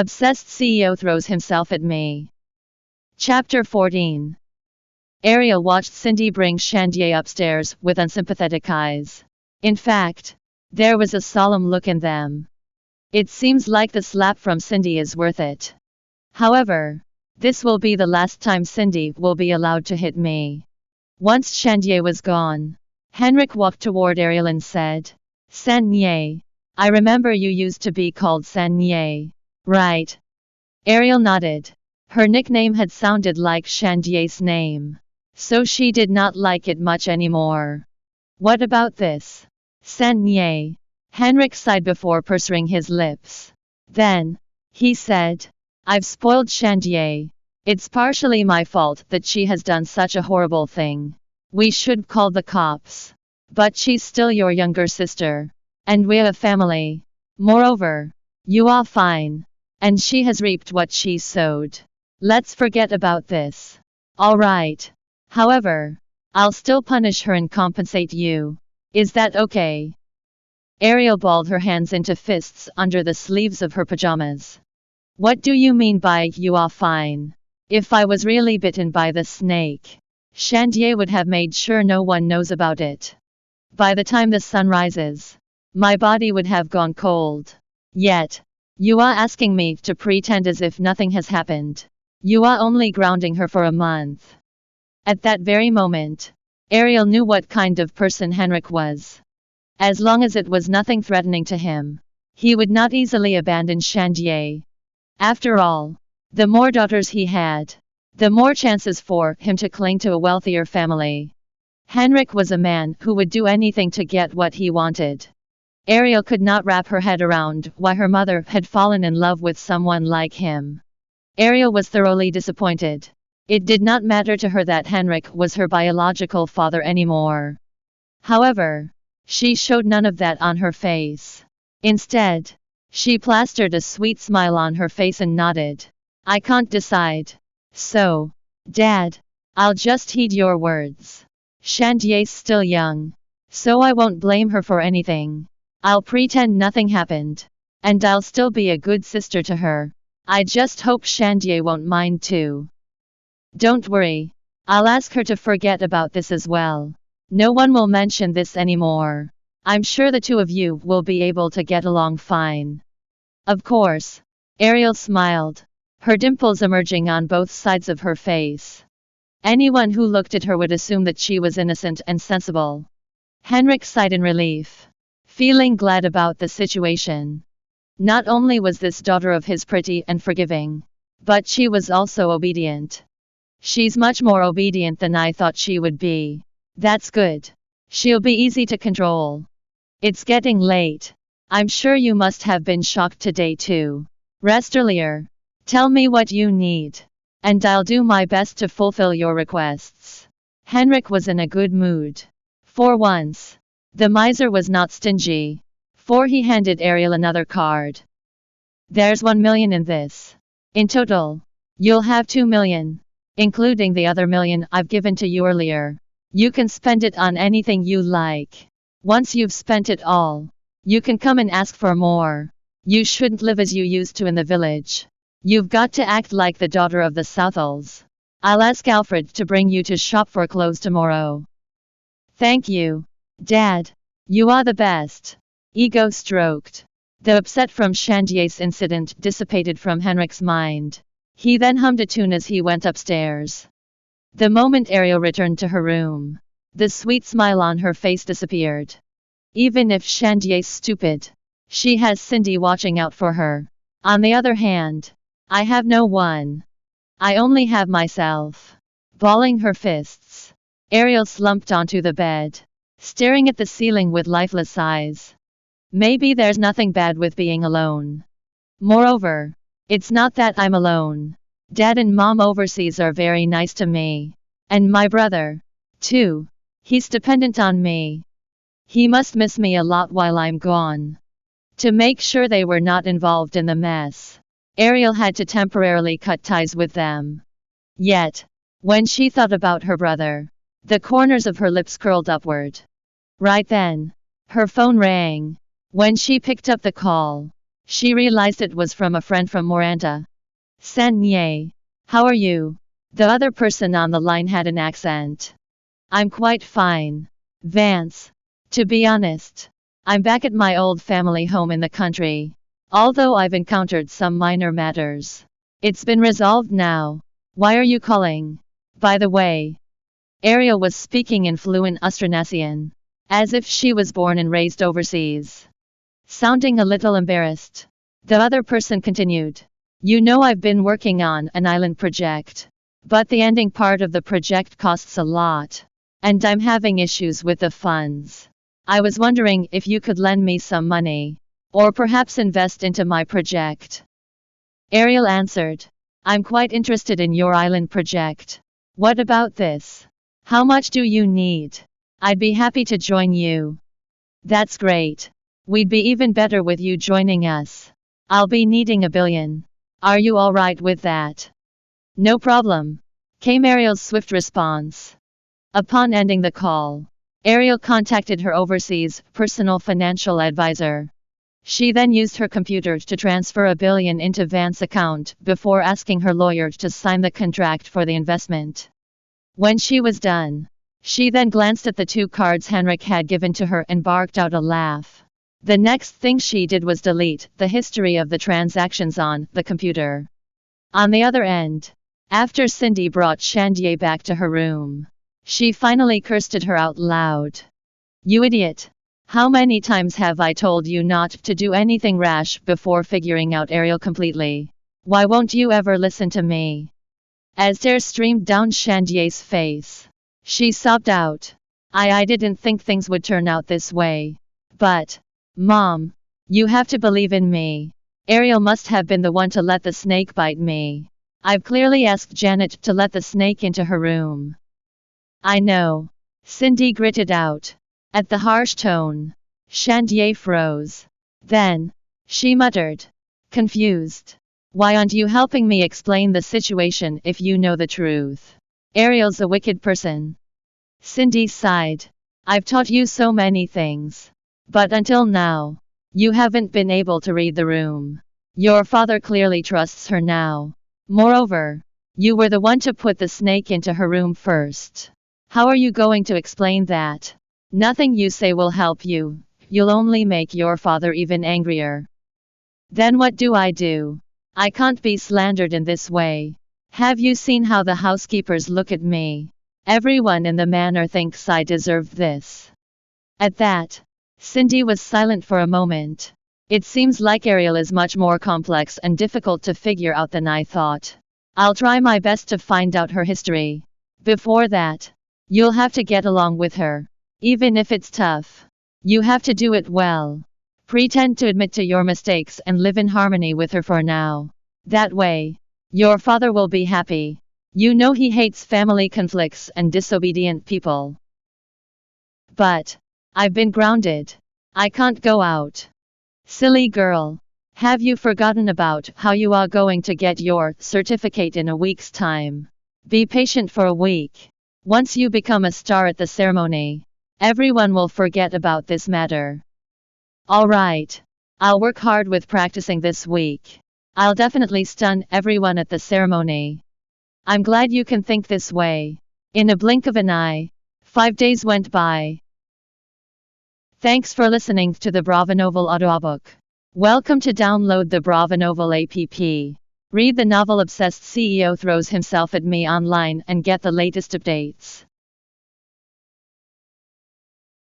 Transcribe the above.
Obsessed CEO throws himself at me. Chapter 14. Ariel watched Cindy bring Shandier upstairs with unsympathetic eyes. In fact, there was a solemn look in them. It seems like the slap from Cindy is worth it. However, this will be the last time Cindy will be allowed to hit me. Once Shandier was gone, Henrik walked toward Ariel and said, "Sanye. I remember you used to be called Sanye, right?" Ariel nodded. Her nickname had sounded like Shandier's name, so she did not like it much anymore. "What about this, Sanye?" Henrik sighed before pursing his lips. Then, he said, "I've spoiled Shandier. It's partially my fault that she has done such a horrible thing. We should call the cops. But she's still your younger sister. And we're a family. Moreover, you are fine. And she has reaped what she sowed. Let's forget about this. Alright. However, I'll still punish her and compensate you. Is that okay?" Ariel balled her hands into fists under the sleeves of her pajamas. "What do you mean by you are fine? If I was really bitten by the snake, Shandier would have made sure no one knows about it. By the time the sun rises, my body would have gone cold. Yet, you are asking me to pretend as if nothing has happened. You are only grounding her for a month." At that very moment, Ariel knew what kind of person Henrik was. As long as it was nothing threatening to him, he would not easily abandon Shandier. After all, the more daughters he had, the more chances for him to cling to a wealthier family. Henrik was a man who would do anything to get what he wanted. Ariel could not wrap her head around why her mother had fallen in love with someone like him. Ariel was thoroughly disappointed. It did not matter to her that Henrik was her biological father anymore. However, she showed none of that on her face. Instead, she plastered a sweet smile on her face and nodded. "I can't decide. So, Dad, I'll just heed your words. Shandier's still young, so I won't blame her for anything. I'll pretend nothing happened. And I'll still be a good sister to her. I just hope Shandier won't mind too. Don't worry. I'll ask her to forget about this as well. No one will mention this anymore. I'm sure the two of you will be able to get along fine." Of course. Ariel smiled, her dimples emerging on both sides of her face. Anyone who looked at her would assume that she was innocent and sensible. Henrik sighed in relief, feeling glad about the situation. Not only was this daughter of his pretty and forgiving, but she was also obedient. "She's much more obedient than I thought she would be. That's good. She'll be easy to control." "It's getting late. I'm sure you must have been shocked today too. Rest earlier. Tell me what you need, and I'll do my best to fulfill your requests." Henrik was in a good mood. For once, the miser was not stingy, for he handed Ariel another card. "There's 1 million in this. In total, you'll have 2 million, including the other million I've given to you earlier. You can spend it on anything you like. Once you've spent it all, you can come and ask for more. You shouldn't live as you used to in the village. You've got to act like the daughter of the Southals. I'll ask Alfred to bring you to shop for clothes tomorrow." "Thank you, Dad. You are the best." Ego stroked. The upset from Shandier's incident dissipated from Henrik's mind. He then hummed a tune as he went upstairs. The moment Ariel returned to her room, the sweet smile on her face disappeared. Even if Shandier's stupid, she has Cindy watching out for her. On the other hand, I have no one. I only have myself. Balling her fists, Ariel slumped onto the bed, staring at the ceiling with lifeless eyes. Maybe there's nothing bad with being alone. Moreover, it's not that I'm alone. Dad and Mom overseas are very nice to me. And my brother, too. He's dependent on me. He must miss me a lot while I'm gone. To make sure they were not involved in the mess, Ariel had to temporarily cut ties with them. Yet, when she thought about her brother, the corners of her lips curled upward. Right then, her phone rang. When she picked up the call, She realized it was from a friend from Moranta. Sanye. How are you? The other person on the line had an accent. I'm quite fine. Vance. To be honest, I'm back at my old family home in the country. Although I've encountered some minor matters. It's been resolved now. Why are you calling? By the way, Ariel was speaking in fluent Austronesian, as if she was born and raised overseas. Sounding a little embarrassed, the other person continued. You know I've been working on an island project, but the ending part of the project costs a lot, and I'm having issues with the funds. I was wondering if you could lend me some money, or perhaps invest into my project. Ariel answered. I'm quite interested in your island project. What about this? How much do you need? I'd be happy to join you. That's great. We'd be even better with you joining us. I'll be needing $1 billion. Are you alright with that? No problem, came Ariel's swift response. Upon ending the call, Ariel contacted her overseas personal financial advisor. She then used her computer to transfer $1 billion into Vance's account before asking her lawyer to sign the contract for the investment. When she was done, she then glanced at the 2 cards Henrik had given to her and barked out a laugh. The next thing she did was delete the history of the transactions on the computer. On the other end, after Cindy brought Shandier back to her room, she finally cursed at her out loud. You idiot! How many times have I told you not to do anything rash before figuring out Ariel completely? Why won't you ever listen to me? As tears streamed down Shandier's face, she sobbed out. I didn't think things would turn out this way. But, Mom, you have to believe in me. Ariel must have been the one to let the snake bite me. I've clearly asked Janet to let the snake into her room. I know. Cindy gritted out. At the harsh tone, Shandier froze. Then, she muttered, confused. Why aren't you helping me explain the situation if you know the truth? Ariel's a wicked person. Cindy sighed. I've taught you so many things. But until now, you haven't been able to read the room. Your father clearly trusts her now. Moreover, you were the one to put the snake into her room first. How are you going to explain that? Nothing you say will help you. You'll only make your father even angrier. Then what do? I can't be slandered in this way. Have you seen how the housekeepers look at me? Everyone in the manor thinks I deserve this. At that, Cindy was silent for a moment. It seems like Ariel is much more complex and difficult to figure out than I thought. I'll try my best to find out her history. Before that, you'll have to get along with her. Even if it's tough, you have to do it well. Pretend to admit to your mistakes and live in harmony with her for now. That way, your father will be happy. You know he hates family conflicts and disobedient people. But, I've been grounded. I can't go out. Silly girl. Have you forgotten about how you are going to get your certificate in a week's time? Be patient for a week. Once you become a star at the ceremony, everyone will forget about this matter. Alright. I'll work hard with practicing this week. I'll definitely stun everyone at the ceremony. I'm glad you can think this way. In a blink of an eye, 5 days went by. Thanks for listening to the Bravonovel audiobook. Welcome to download the Bravonovel app. Read the novel Obsessed CEO Throws Himself at Me online and get the latest updates.